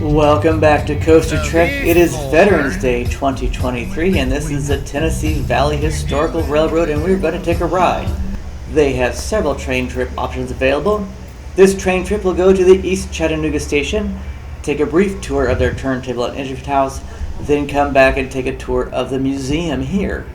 Welcome back to Coaster Trek. It is Veterans Day 2023, and this is the Tennessee Valley Historical Railroad, and we're going to take a ride. They have several train trip options available. This train trip will go to the East Chattanooga station, take a brief tour of their turntable and instrument house, then come back and take a tour of the museum here.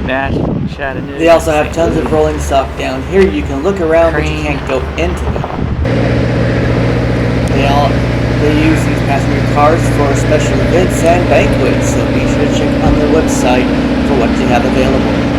Nashville, Chattanooga. They also have tons of rolling stock down here. You can look around, but you can't go into them. They use these passenger cars for special events and banquets, so be sure to check on their website for what they have available.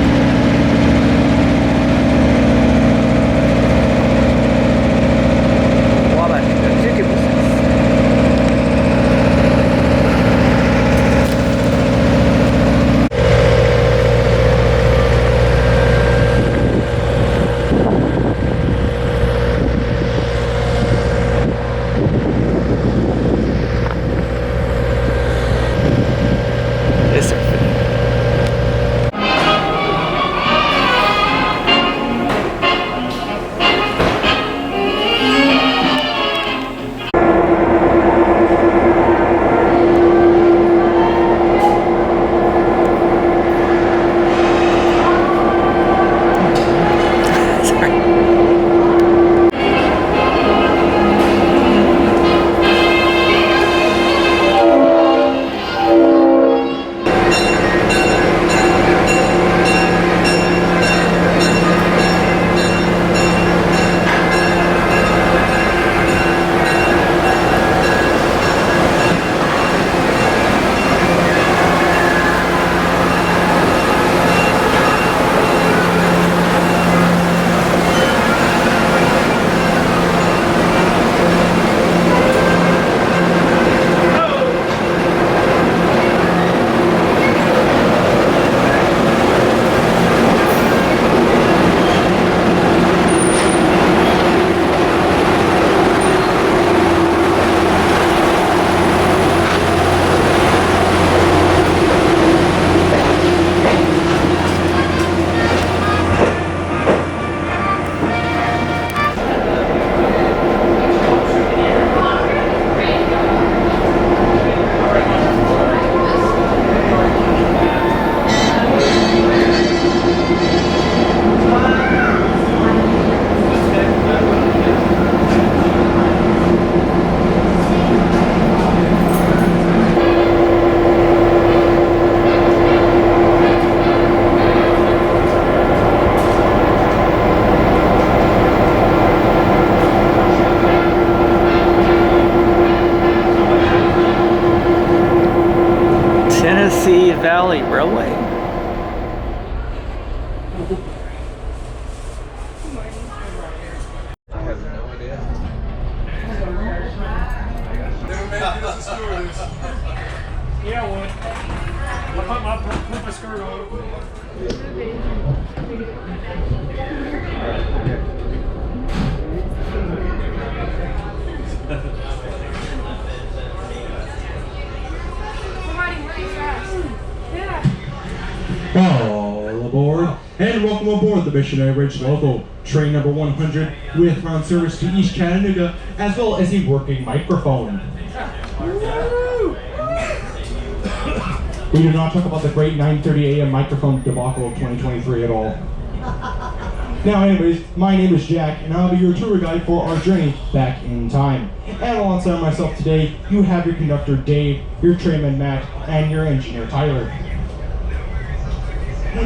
Tennessee Valley Railway. I have no idea. Never made it as a stewardess. Yeah, I would. I put my skirt on. All aboard, and welcome aboard the Missionary Ridge Local, train number 100 with ground service to East Chattanooga, as well as a working microphone. We do not talk about the great 9:30 a.m. microphone debacle of 2023 at all. Now anyways, my name is Jack, and I'll be your tour guide for our journey back in time. And alongside myself today, you have your conductor Dave, your trainman Matt, and your engineer Tyler.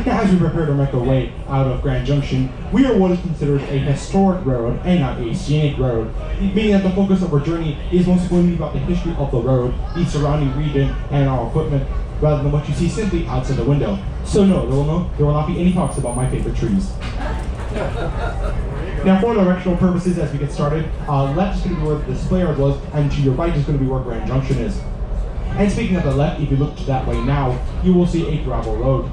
Now, as we prepare to make our way out of Grand Junction, we are what is considered a historic road and not a scenic road, meaning that the focus of our journey is mostly going to be about the history of the road, the surrounding region, and our equipment, rather than what you see simply outside the window. So no, there will not be any talks about my favorite trees. Now, for directional purposes, as we get started, left is going to be where the display yard was, and to your right is going to be where Grand Junction is. And speaking of the left, if you look that way now, you will see a gravel road.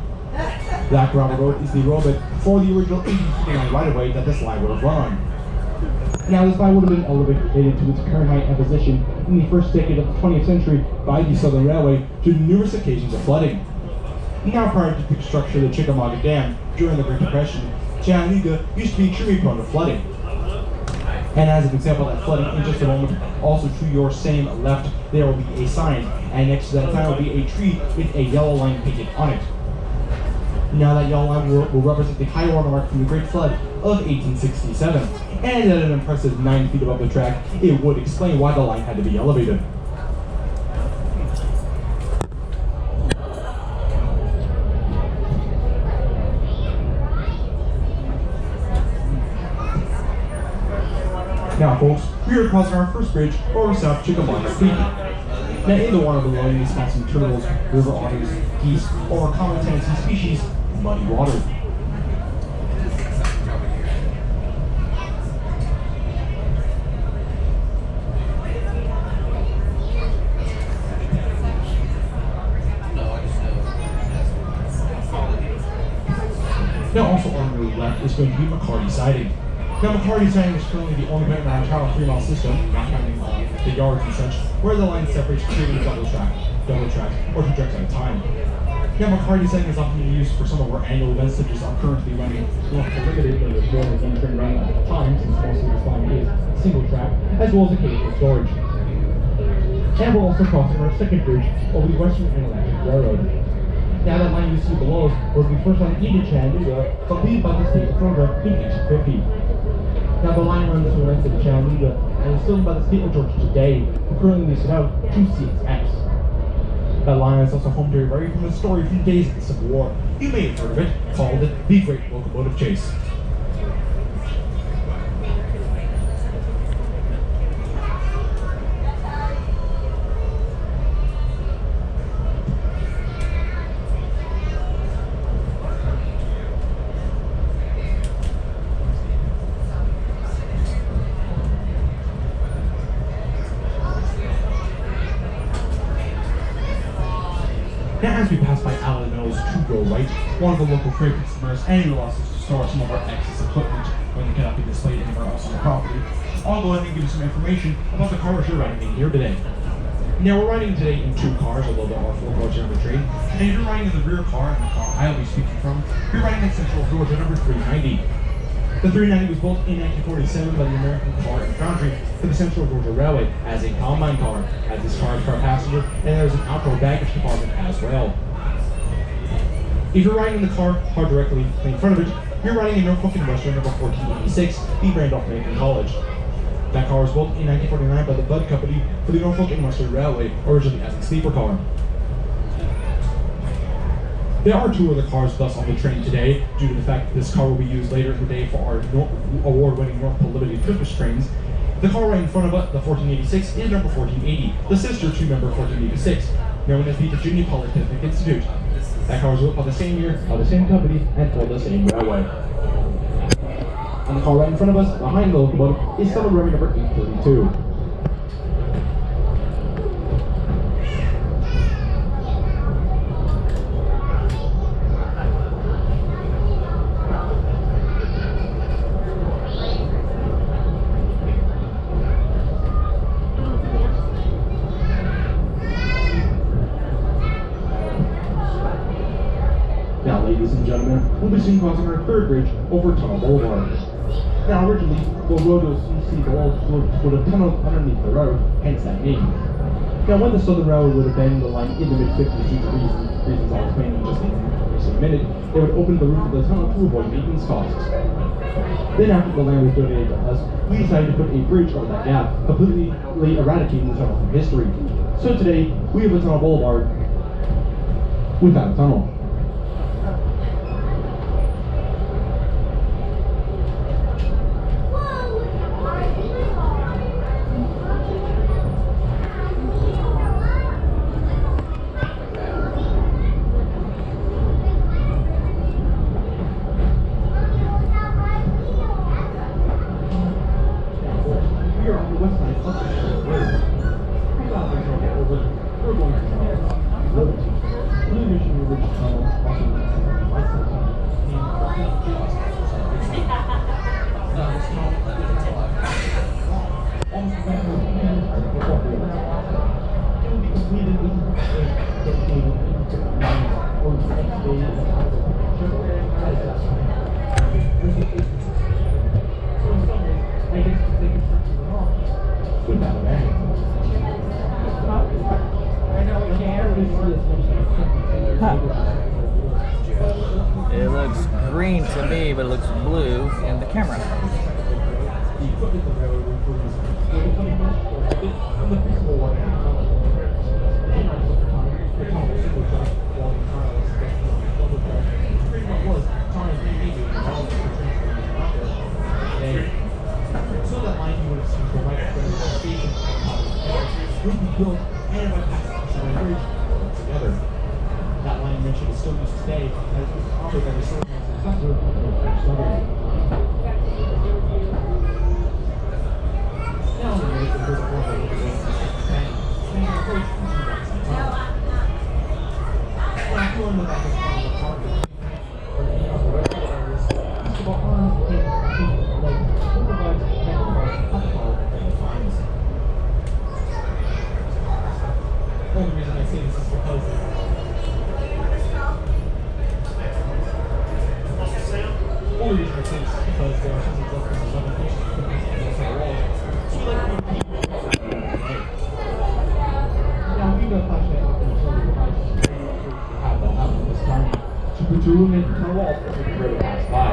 That gravel road is the road for the original 1859 right-of-way that this line would have run on. Now, this line would have been elevated to its current height and position in the first decade of the 20th century by the Southern Railway due to numerous occasions of flooding. Now, prior to the construction of the Chickamauga Dam during the Great Depression, Chattanooga used to be extremely prone to flooding. And as an example of that flooding, in just a moment, also to your same left, there will be a sign, and next to that sign will be a tree with a yellow line painted on it. Now that yellow line will represent the high water mark from the Great Flood of 1867, and at an impressive 9 feet above the track, it would explain why the line had to be elevated. Now folks, we are crossing our first bridge over South Chickamauga Creek. Now in the water below you spot some turtles, river otters, geese, or a common Tennessee species, muddy water. Now also on your left is going to be McCarty Siding. Now McCarty Siding is currently the only event in our entire 3-mile system, not counting the yards and such, where the line separates purely double track, or 2 tracks at a time. Now McCarty Siding is often used for some of our annual events such as our currently running limited or more than one train running at a time, since most of this line is single track, as well as occasional storage. And we're also crossing our second bridge over the Western Intergalactic Railroad. Now that line you see below us was the first line into Chattanooga, completed by the state of Georgia in 1850. Now the line runs to the length of Chattanooga and is still owned by the state of Georgia today, who currently leases out to CSX. That line is also home to a very famous story from the days of the Civil War. You may have heard of it, called the Great Locomotive Chase. Now as we pass by Allen Mills to go right, one of the local freight customers and allows us to store some of our excess equipment when it cannot be displayed anywhere else on the property. I'll go ahead and give you some information about the cars you're riding in here today. Now we're riding today in 2 cars, although there are 4 cars here on the train. And if you're riding in the rear car, and the car I'll be speaking from, you're riding in Central Georgia number 390. The 390 was built in 1947 by the American Car and Foundry for the Central Georgia Railway as a combine car, as this car is for a passenger, and there's an outdoor baggage compartment as well. If you're riding in the car directly in front of it, you're riding in Norfolk and Western number 1486, the Randolph-Macon College. That car was built in 1949 by the Budd Company for the Norfolk and Western Railway, originally as a sleeper car. There are 2 other cars thus on the train today, due to the fact that this car will be used later in the day for our award-winning North Pole Limited Christmas trains. The car right in front of it, the 1486, is number 1480, the sister to number 1486, known as the Virginia Polytechnic Institute. That car was built by the same year, by the same company, and for the same railway. And the car right in front of us, behind the locomotive, is Summer Railway number 832. Now, ladies and gentlemen, we'll be soon crossing our 3rd bridge over Tunnel Boulevard. Now, originally, the road you'll see below would have tunneled underneath the road, hence that name. Now, when the Southern Railroad would abandon the line in the mid-50s due to reasons I'll explain in just a minute, they would open the roof of the tunnel to avoid maintenance costs. Then, after the land was donated to us, we decided to put a bridge over that gap, completely eradicating the tunnel from history. So today, we have a Tunnel Boulevard without a tunnel. We're going to but it looks blue in the camera. The equipment the railroad includes will become much more fit from the physical one and the tunnel single track walking trials that double track pretty much was trying to be the knowledge of the transformation out there. So that line you would have seen from right at the station would be built and by passing the bridge together. That line mentioned is still used today as it was operated by the short successor of the French Southern. Now the minute the first one of the standing approach to the right side tunnel. Now if you want to look at this part of the park, or any of the rest of the areas, basketball arms, feet, legs, overbuds, handlebars, at the ball at all times. The only reason I say this is because the only reason I say this is because there are some adjustments of other patients against the walls. So we like to move people now we got flashlight up in the shoulder device to have that happen this time to put your room in the walls as we can really pass by.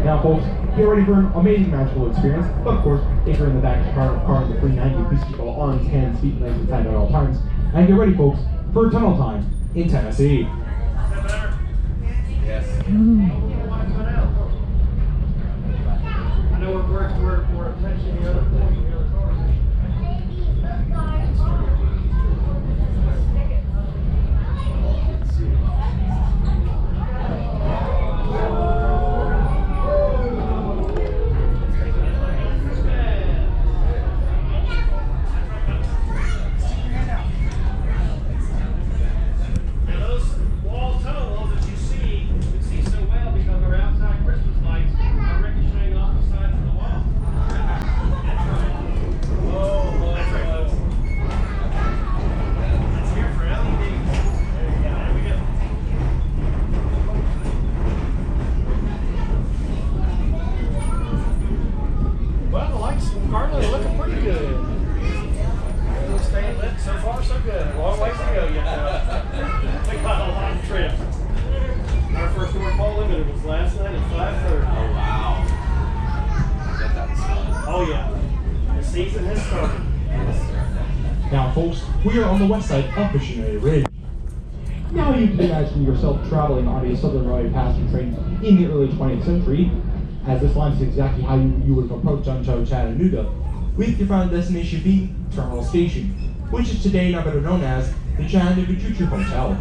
Now folks, get ready for an amazing magical experience, but of course, if you're in the back of the car in the 390, please keep all arms, hands, feet, legs inside at all times. And get ready folks for tunnel time in Tennessee. Yes. I know we're touching the other point, the other cars. And those wall tunnel walls that you see so well because they're outside Christmas lights are ricocheting off the sides of the wall. That's right. Let's hear for LEDs. There we go. Well, the lights currently are looking pretty good. They're staying lit. So far, so good. Long ways to go yet. We got a lot of trips. Our first North Limited was last night at 5:30. Oh, wow. I bet that was fun. Oh yeah, the season has started. Now folks, we are on the west side of Missionary Ridge. Now you can imagine yourself traveling on a Southern Railway passenger train in the early 20th century, as this line is exactly how you would have approached downtown Chattanooga, with your final destination being Terminal Station, which is today now better known as the Chattanooga Choo-Choo Hotel.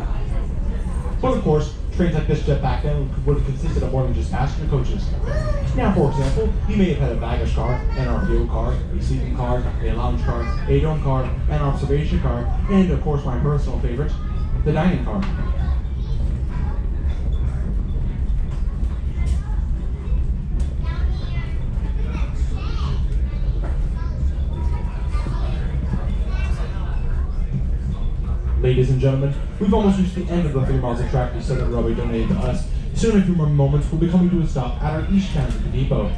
But of course, trains like this jet back then would have consisted of more than just passenger coaches. Now, for example, you may have had a baggage car, an RPO car, a sleeping car, a lounge car, a dome car, an observation car, and of course my personal favorite, the dining car. Ladies and gentlemen, we've almost reached the end of the 3 miles of track the Southern Railway donated to us. Soon, in a few more moments, we'll be coming to a stop at our East Chattanooga depot.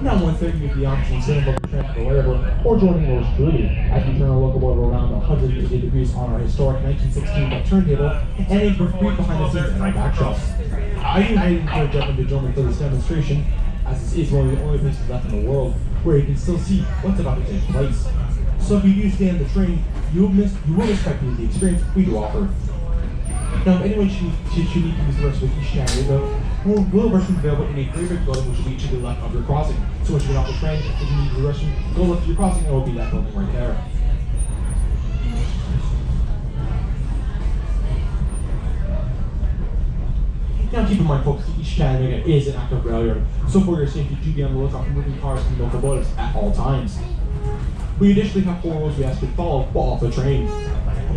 Now, once there, you have the option of sitting above the train for wherever, or joining yours truly, as we turn our locomotive around 180 degrees on our historic 1916 turntable, and a brief behind the scenes at our back shop. I do highly encourage everyone to join me for this demonstration, as this is one of the only places left in the world where you can still see what's about to take place. So if you do stay on the train, you will expect the experience we do offer. Now, if anyone should need to use the rest of East Chattanooga, we'll have restrooms available in a great big building which will be to the left of your crossing. So once you get off the train, if you need the restroom, go left of your crossing and it will be that building right there. Now keep in mind folks, East Chattanooga is an active rail yard, so for your safety, do be on the lookout for moving cars and locomotives at all times. We additionally have 4 rules we ask you to follow while off the train.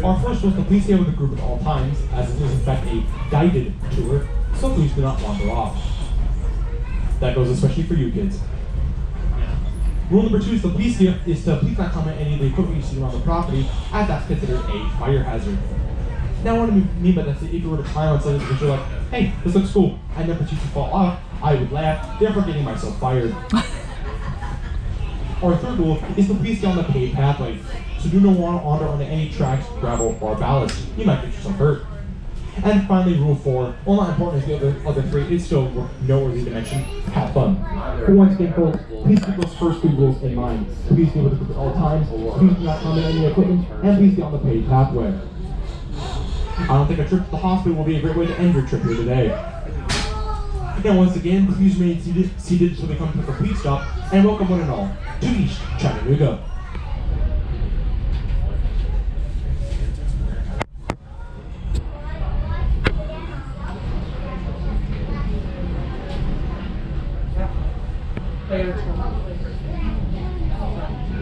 Our first was to please stay with the group at all times, as it is in fact a guided tour, so please do not wander off. That goes especially for you kids. Rule number 2 is to please not comment any of the equipment you see around the property, as that's considered a fire hazard. Now what I mean by that is if you were to climb on something because you're like, hey, this looks cool, I never see you fall off, I would laugh, therefore getting myself fired. Our third rule is to please stay on the paved pathway, so do not wander onto any tracks, gravel, or ballast. You might get yourself hurt. And finally, rule 4, while not important as the other 3, it's still noteworthy to mention, have fun. But once again, folks, please keep those first 3 rules in mind. Please be with us at all times, please do not comment on any equipment, and please get on the paid pathway. I don't think a trip to the hospital will be a great way to end your trip here today. Now once again, please remain seated until we come to a complete stop, and welcome one and all to East Chattanooga.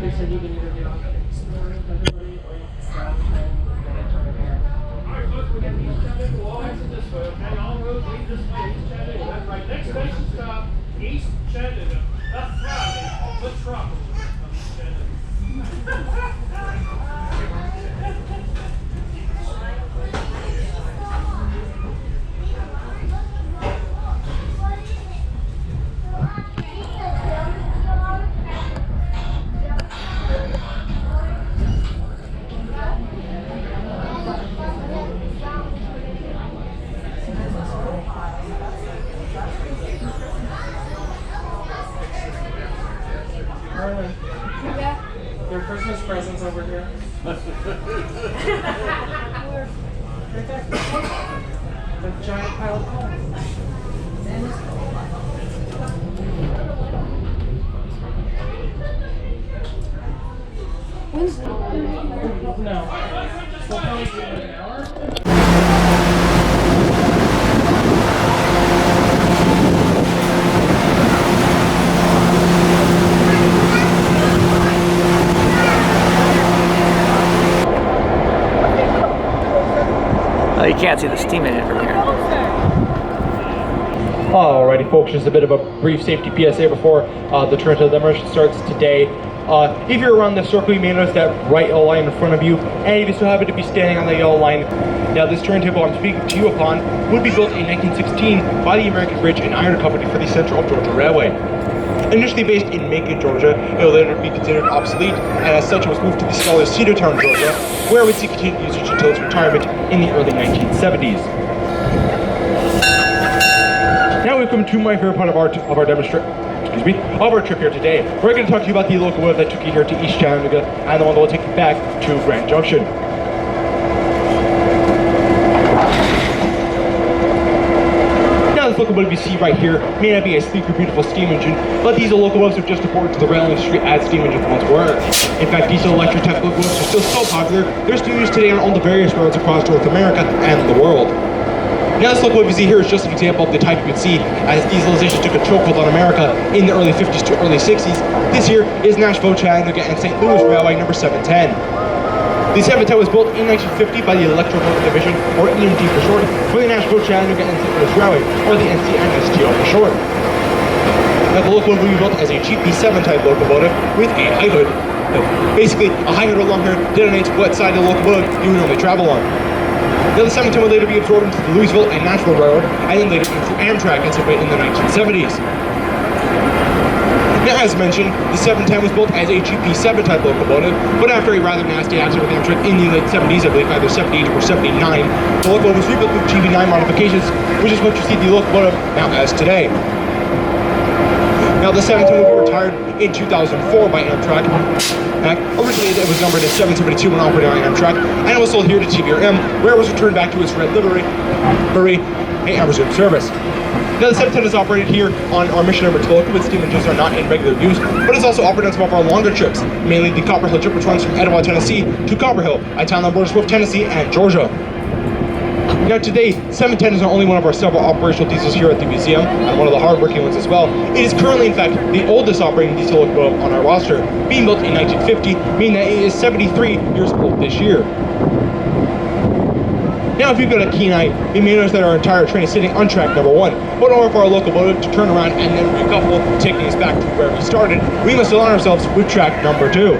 They said you can either get on everybody or you can stop and then turn it here. Alright, folks, we're getting East Chattanooga. We'll all exit this way, okay? All roads lead this way, East Chattanooga. That's right. Next station stop, East Chattanooga. That's Friday. Let's rock East Chattanooga. Your Christmas presents over here. Right there. The giant pile of coins. No. We'll probably do it in an hour. You can't see the steam in it from here. Alrighty folks, just a bit of a brief safety PSA before the Toronto demolition starts today. If you're around the circle, you may notice that right yellow line in front of you, and if you so happen to be standing on the yellow line, now this turntable I'm speaking to you upon would be built in 1916 by the American Bridge and Iron Company for the Central of Georgia Railway. Initially based in Macon, Georgia, it will later be considered obsolete, and as such it was moved to the smaller Cedartown, Georgia, where it would see continued usage until its retirement in the early 1970s. Now we've come to my favorite part of our trip here today. We're going to talk to you about the locomotive that took you here to East Chattanooga, and the one that will take you back to Grand Junction. Now this locomotive you see right here may not be a sleek or beautiful steam engine, but these locomotives are just important to the rail industry as steam engines once were. In fact, diesel electric type locomotives are still so popular, they're still used today on all the various roads across North America and the world. Now this locomotive you see here is just an example of the type you would see as dieselization took a chokehold on America in the early 50s to early 60s. This here is Nashville, Chattanooga, and St. Louis Railway number 710. The 710 was built in 1950 by the Electromotive Division, or EMD for short, for the Nashville, Chattanooga, and St. Louis Railway, or the NCNSTO for short. Now the locomotive will be built as a GP7 type locomotive with a high hood. Basically, a high hood or long hood denotes what side of the locomotive you would normally travel on. Now the 710 would later be absorbed into the Louisville and Nashville Railroad, and then later into Amtrak in some way in the 1970s. Now, as mentioned, the 710 was built as a GP7 type locomotive, but after a rather nasty accident with Amtrak in the late 70s, I believe either 78 or 79, the locomotive was rebuilt with GP9 modifications, which is what you see the locomotive now as today. Now the 710 will be retired in 2004 by Amtrak. Originally it was numbered as 772 when operating on Amtrak, and it was sold here to TVRM, where it was returned back to its red livery and resumed service. Now the 710 is operated here on our mission number 12, with steam engines are not in regular use, but it's also operated on some of our longer trips, mainly the Copper Hill trip, which runs from Etowah, Tennessee to Copper Hill, a town on borders with Tennessee and Georgia. Now today, 710 is not only one of our several operational diesels here at the museum, and one of the hard-working ones as well. It is currently, in fact, the oldest operating diesel locomotive on our roster, being built in 1950, meaning that it is 73 years old this year. Now if you've got a keen eye, you may notice that our entire train is sitting on track number 1. But in order for our locomotive to turn around and then recouple, taking us back to where we started, we must align ourselves with track number 2.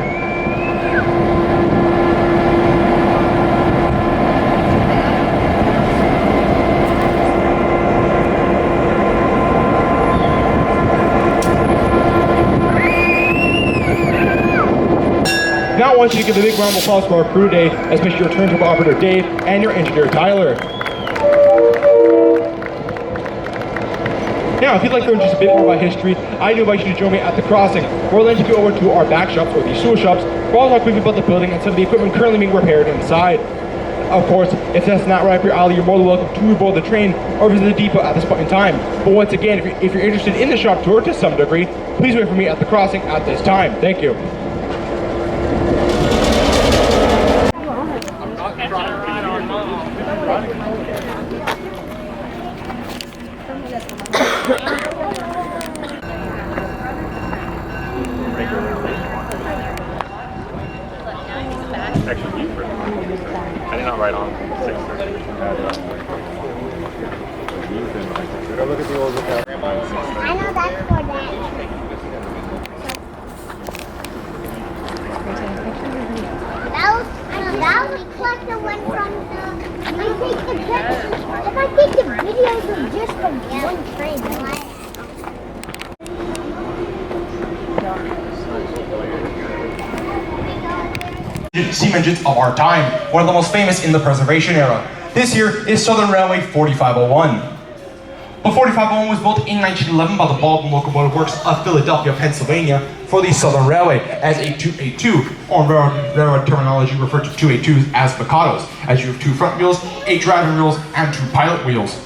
Now I want you to give a big round of applause for our crew today, especially your turntable operator Dave and your engineer Tyler. Now, if you'd like to learn just a bit more about history, I do invite you to join me at the crossing, where I'll then take you over to our back shops, or the sewer shops, where I'll talk briefly about the building and some of the equipment currently being repaired inside. Of course, if that's not right up your alley, you're more than welcome to board the train or visit the depot at this point in time. But once again, if you're interested in the shop tour to some degree, please wait for me at the crossing at this time. Thank you. Actually, I did not write on 6:30. Go look at the old lookout. I know that's for that. That was like the one from the. I take the pictures. If I take the videos of just from one train, Steam engines of our time, one of the most famous in the preservation era. This here is Southern Railway 4501. The 4501 was built in 1911 by the Baldwin Locomotive Works of Philadelphia, Pennsylvania for the Southern Railway as a 282, or railroad terminology referred to 282s as Mikados, as you have 2 front wheels, 8 driving wheels, and 2 pilot wheels,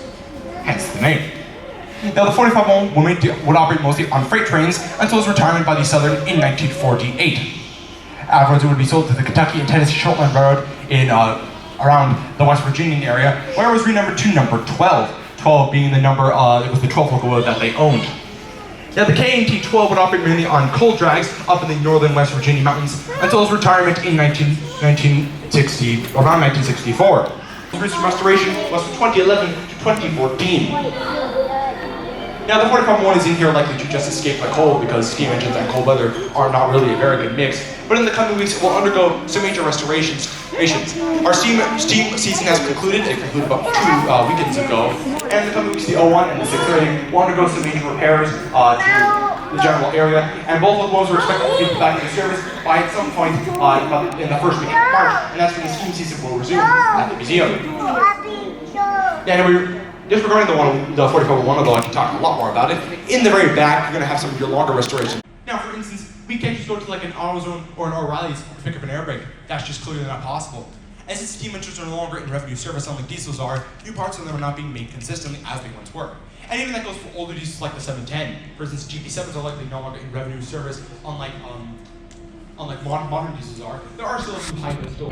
hence the name. Now the 4501 would operate mostly on freight trains until its retirement by the Southern in 1948. Afterwards, it would be sold to the Kentucky and Tennessee Shortline Railroad in around the West Virginian area, where it was renumbered to number 12. 12 being the number, it was the 12th locomotive that they owned. Now the KNT 12 would operate mainly on coal drags up in the northern West Virginia mountains until its retirement in around 1964. Recent restoration was from 2011 to 2014. Now the 4501 is in here likely to just escape by cold because steam engines and cold weather are not really a very good mix. But in the coming weeks it will undergo some major restorations. Our steam season has concluded. It concluded about 2 weekends ago. And in the coming weeks the 01 and the 630 will undergo some major repairs to the general area. And both locomotives are expected to be back into service by at some point in the first week of March. And that's when the steam season will resume at the museum. Yeah, anyway, disregarding the 4501, although I can talk a lot more about it, in the very back, you're going to have some of your longer restoration. Now, for instance, we can't just go to like an AutoZone or an O'Reilly's to pick up an air brake. That's just clearly not possible. And since steam engines are no longer in revenue service, unlike diesels are, new parts of them are not being made consistently as they once were. And even that goes for older diesels like the 710. For instance, GP7s are likely no longer in revenue service, unlike modern diesels are. There are still some hybrids still.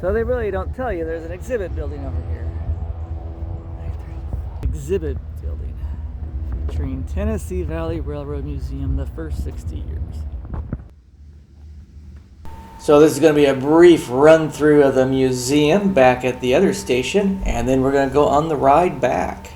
So they really don't tell you there's an exhibit building over here. Exhibit building featuring Tennessee Valley Railroad Museum, the first 60 years. So this is going to be a brief run through of the museum back at the other station, and then we're going to go on the ride back.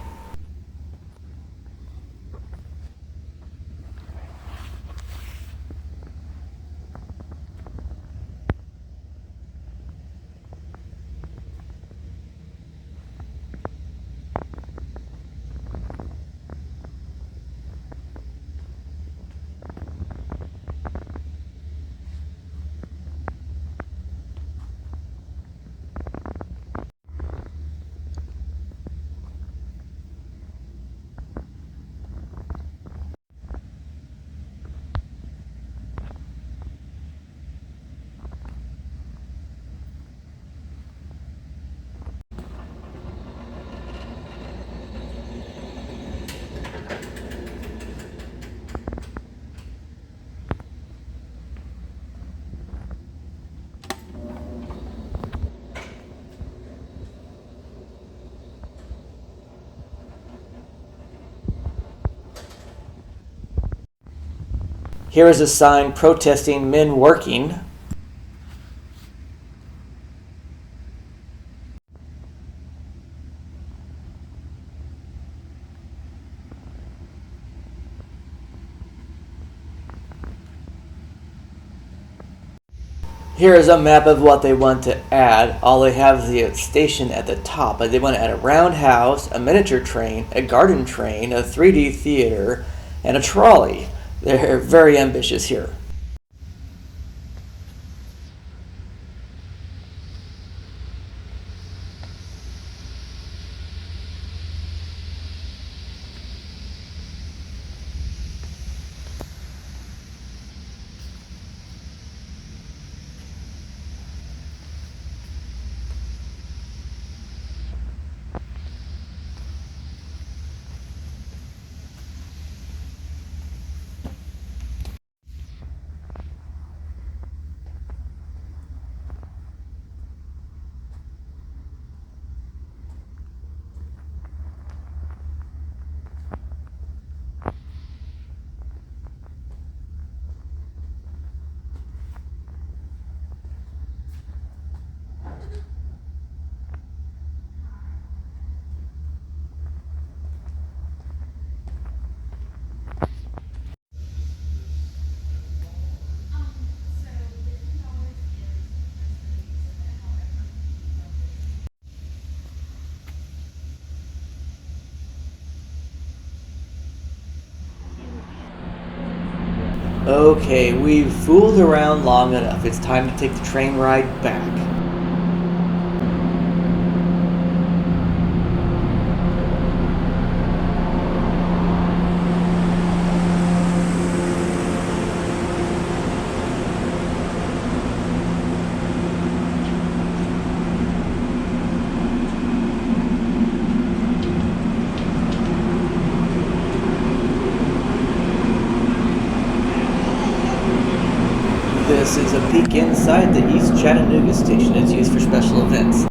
Here is a sign protesting men working. Here is a map of what they want to add. All they have is the station at the top, but they want to add a roundhouse, a miniature train, a garden train, a 3D theater, and a trolley. They're very ambitious here. Okay, we've fooled around long enough. It's time to take the train ride back. This is a peek inside the East Chattanooga station. It's used for special events.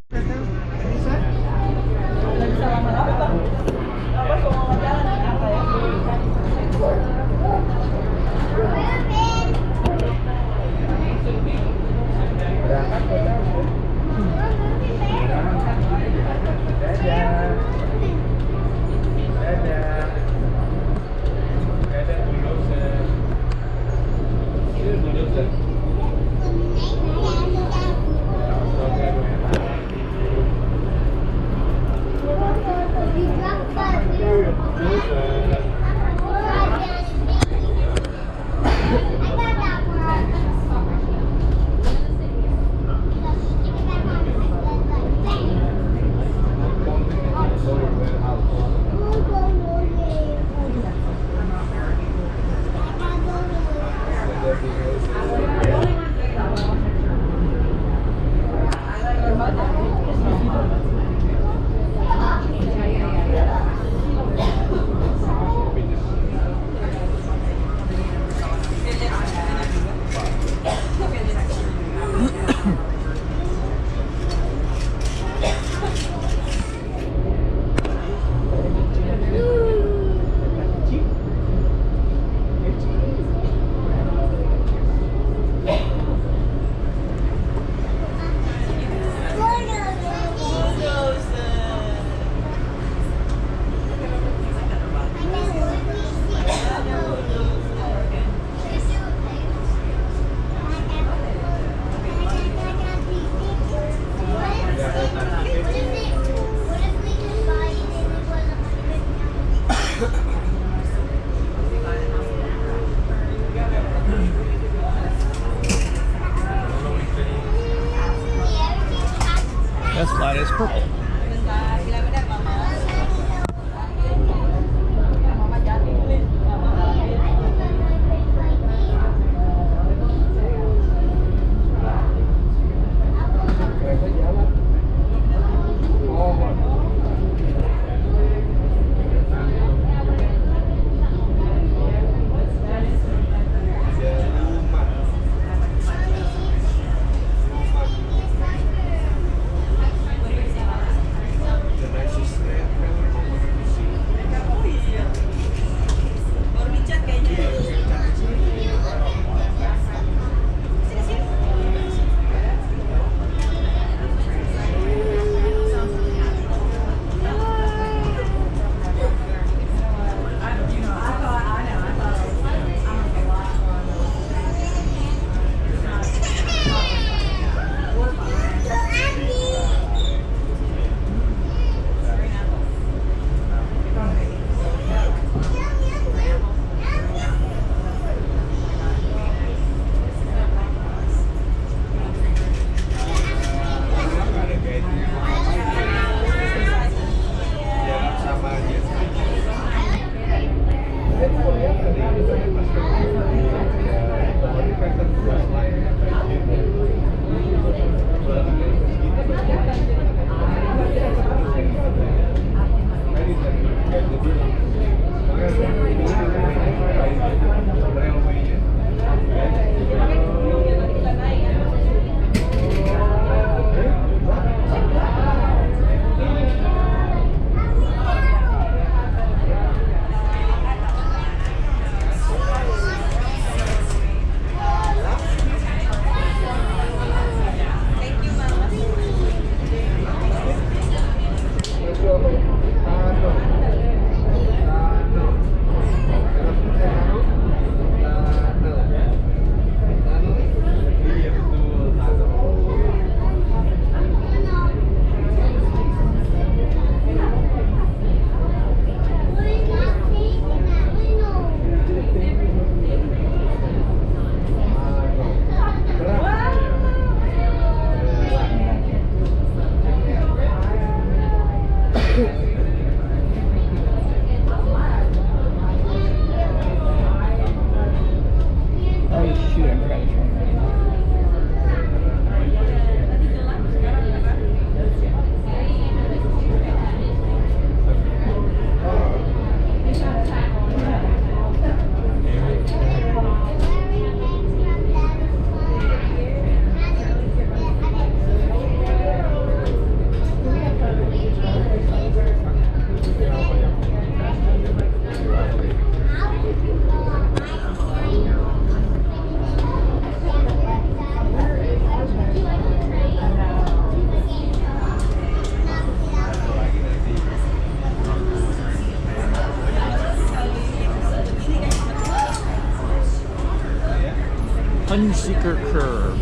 Unseeker Curve.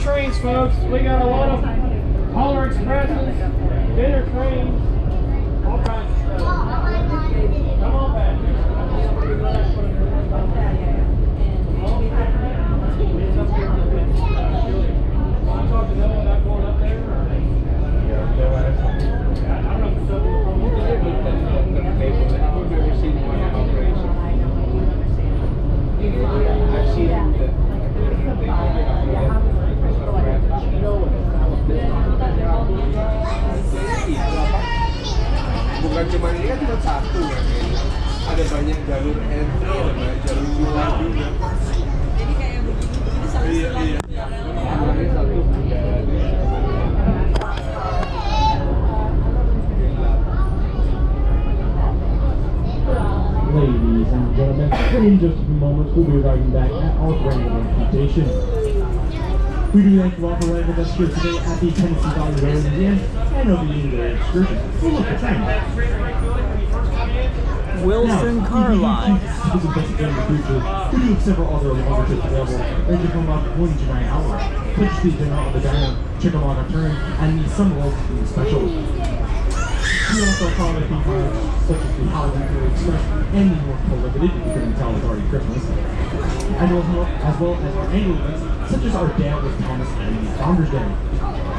trains, folks. We got a lot of Polar Expresses, dinner trains, all kinds of stuff. Come on back. I talked to Noah about going up there. I don't know if it's open from I've never seen one in operation. I've seen bukan cuma ini kan cuma satu kan, ada banyak jalur entry, ada banyak jalur keluar juga. Jadi kayak begini salah ini satu. Ladies and gentlemen, in just a few moments we'll be arriving back at our Brandon station. We do thank you all for riding with us here today at the Tennessee Valley Railroad Museum and over the Indian excursion. We'll look at time. Wilson Car Line. We do have several other longer trips available, ranging from about 1 to 9 hours. Please see dinner on the diner, check them on our turn, and meet some of the specials. We also follow theme parks such as the Halloween Express and the North Pole Limited, if you couldn't tell it's already Christmas. And as well as our annual events such as our Dale with Thomas and the Founders Day.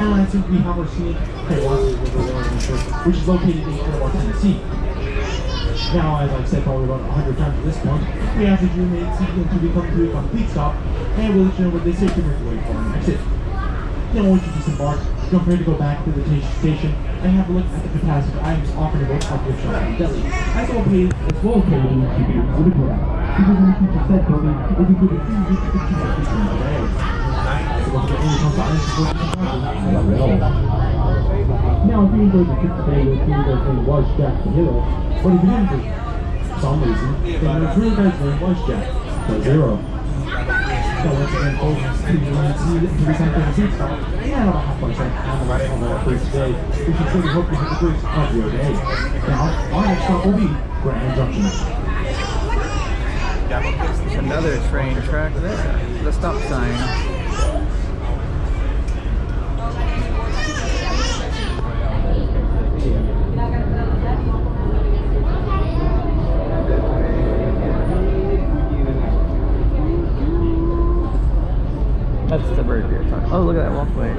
And lastly, we have our scenic Hiawassee River Railroad Trip, which is located in Clearwater, Tennessee. Now, as I've said probably about 100 times at this point, we ask that you remain seated until we come to a complete stop, and we'll let you know what they say to make way for our exit. Now, once you disembark, don't forget to go back to the station and have a look at the fantastic items offered in both our gift shop and deli, as well as paid to keep it exhibit for that. Because when the future said Tony, is included free weeks to keep it in the day. So don't forget any constant items for I love it all. Now, if you enjoyed the trip today, the team guy's name was Jack the Hero. But if you didn't, for some reason, then the tour guy's name was Jack the Zero. So once again, folks, please see to be sent to the seat stop. And about halfway sent on the right on the first day. We sincerely hope you have the great of your day. Now, our next stop will be Grand Junction. Another train track there. The stop sign. That's the bird you're talking about. Oh, look at that walkway.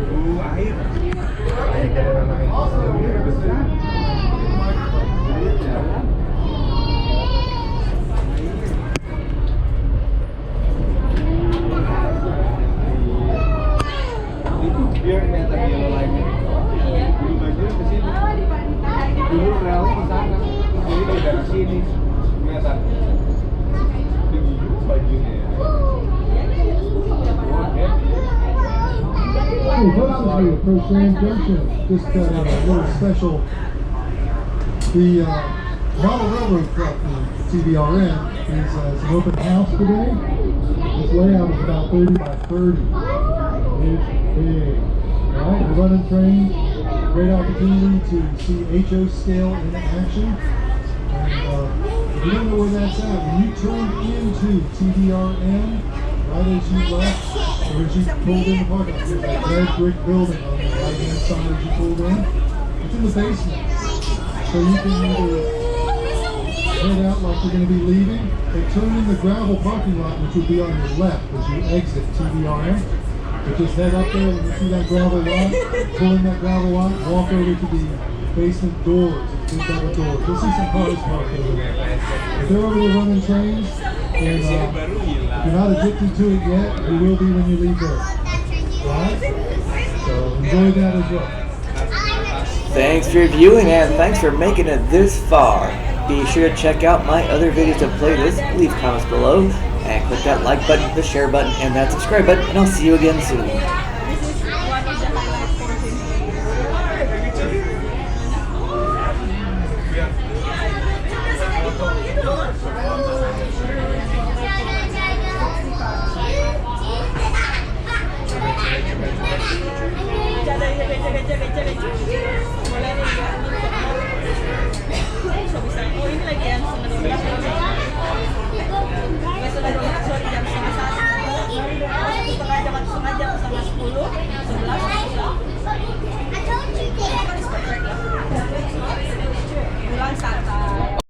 Biar kelihatan yellow line-nya. Dulu bajunya ke sini. Dulu relnya ke sana. Jadi dari daerah sini. Kelihatan. Tinggi juga bajunya ya. Hey, folks, as we approach Grand Junction, just got out a little special. The model railroad truck, the TBRN, is an open house today. This layout is about 30 by 30. It's big. Alright, we're running trains. Great opportunity to see HO scale in action. And if you don't know where that's at, when you turn into TBRN, right as you left, or as you pulled in the parking lot, there's that red brick building on the right-hand side as you pulled in. It's in the basement. So you can either head out like you're going to be leaving, or turn in the gravel parking lot, which will be on your left as you exit TBRN. But just head up there when you see that gravel lot, pull in that gravel lot, walk over to the basement doors, big double doors. You'll see some cars parked over there. If they're over there running trains, and if you're not addicted to it yet, you will be when you leave there. Alright? So enjoy that as well. Thanks for viewing and thanks for making it this far. Be sure to check out my other videos and playlists, leave comments below, and click that like button, the share button, and that subscribe button, and I'll see you again soon.